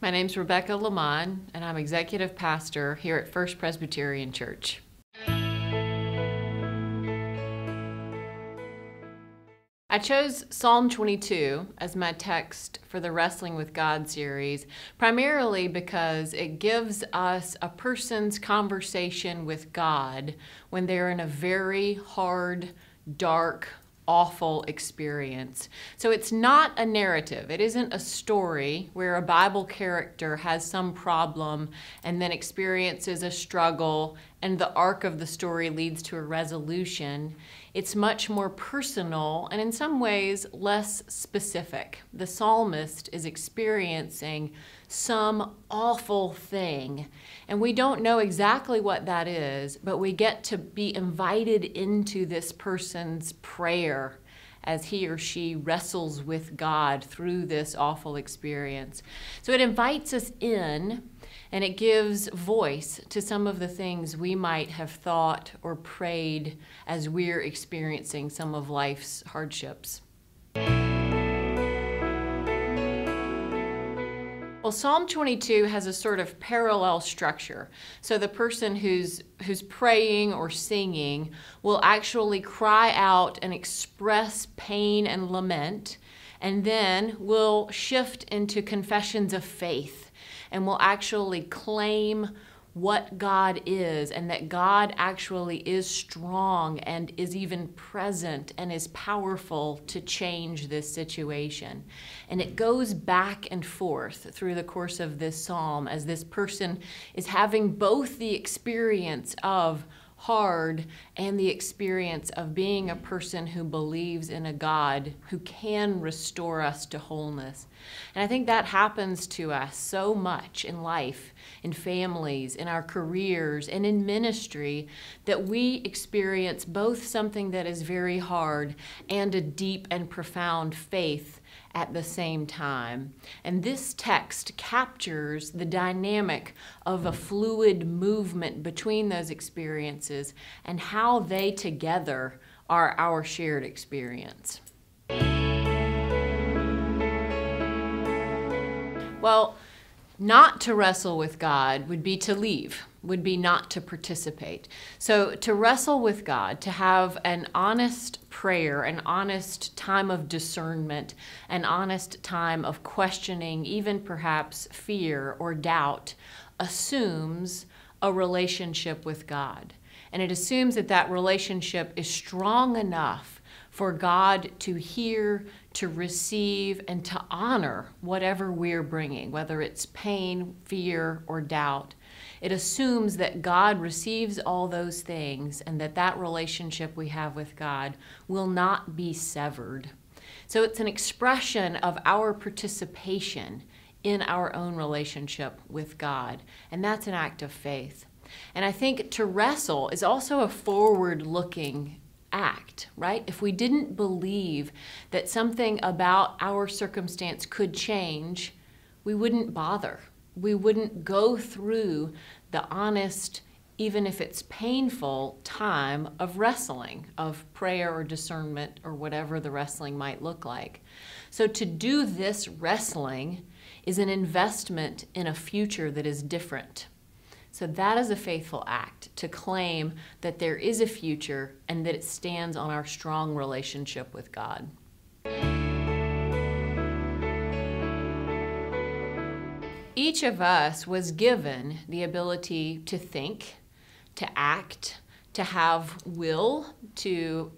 My name's Rebekah LeMon, and I'm executive pastor here at First Presbyterian Church. I chose Psalm 22 as my text for the Wrestling with God series, primarily because it gives us a person's conversation with God when they're in a very hard, dark, awful experience. So it's not a narrative. It isn't a story where a Bible character has some problem and then experiences a struggle and the arc of the story leads to a resolution. It's much more personal and in some ways less specific. The psalmist is experiencing some awful thing, and we don't know exactly what that is, but we get to be invited into this person's prayer as he or she wrestles with God through this awful experience. So it invites us in, and it gives voice to some of the things we might have thought or prayed as we're experiencing some of life's hardships. Well, Psalm 22 has a sort of parallel structure. So the person who's praying or singing will actually cry out and express pain and lament, and then will shift into confessions of faith and will actually claim what God is, and that God actually is strong and is even present and is powerful to change this situation. And it goes back and forth through the course of this psalm as this person is having both the experience of hard and the experience of being a person who believes in a God who can restore us to wholeness. And I think that happens to us so much in life, in families, in our careers, and in ministry, that we experience both something that is very hard and a deep and profound faith at the same time. And this text captures the dynamic of a fluid movement between those experiences and how they together are our shared experience. Well, not to wrestle with God would be to leave, would be not to participate. So to wrestle with God, to have an honest prayer, an honest time of discernment, an honest time of questioning, even perhaps fear or doubt, assumes a relationship with God. And it assumes that that relationship is strong enough for God to hear, to receive, and to honor whatever we're bringing, whether it's pain, fear, or doubt. It assumes that God receives all those things and that that relationship we have with God will not be severed. So it's an expression of our participation in our own relationship with God, and that's an act of faith. And I think to wrestle is also a forward-looking act, right? If we didn't believe that something about our circumstance could change, we wouldn't bother. We wouldn't go through the honest, even if it's painful, time of wrestling, of prayer or discernment or whatever the wrestling might look like. So to do this wrestling is an investment in a future that is different. So that is a faithful act, to claim that there is a future and that it stands on our strong relationship with God. Each of us was given the ability to think, to act, to have will, to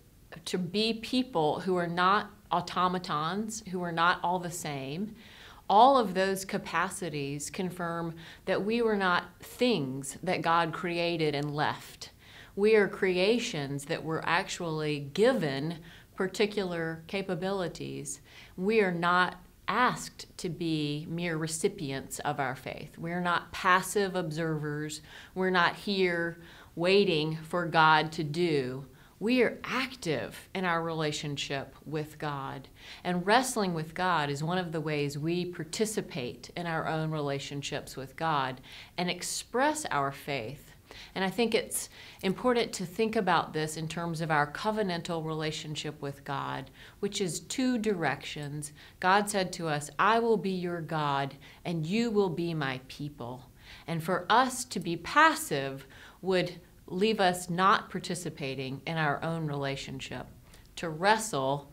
be people who are not automatons, who are not all the same. All of those capacities confirm that we were not things that God created and left. We are creations that were actually given particular capabilities. We are not asked to be mere recipients of our faith. We're not passive observers. We're not here waiting for God to do. We are active in our relationship with God. And wrestling with God is one of the ways we participate in our own relationships with God and express our faith And I think it's important to think about this in terms of our covenantal relationship with God, which is two directions. God said to us, I will be your God, and you will be my people. And for us to be passive would leave us not participating in our own relationship. To wrestle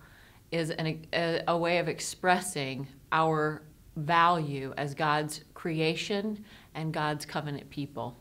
is a way of expressing our value as God's creation and God's covenant people.